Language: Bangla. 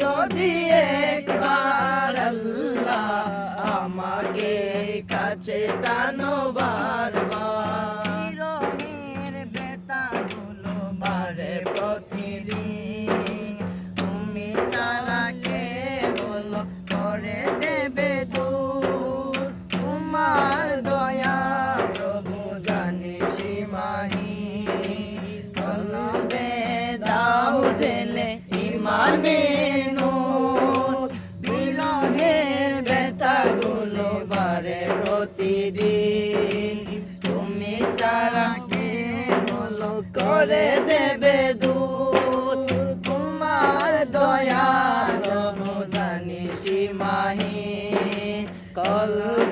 যদি একবার আল্লাহ আমাকে কাছে টানো বারবার, বিরহের বেতাগুলো বারে প্রতিদিন তুমি তারা কে বলো করে দেবে দূর। তোমার দয়া প্রভু জানি সীমাহীন, কলবে দাও জেলে ইমানের নূর। বিরহের ব্যথাগুলো বারে প্রতিদিন তুমি ছাড়া কে বলো করে দেবে দূর। তোমার দয়া প্রভু জানি সীমাহীন, কলবে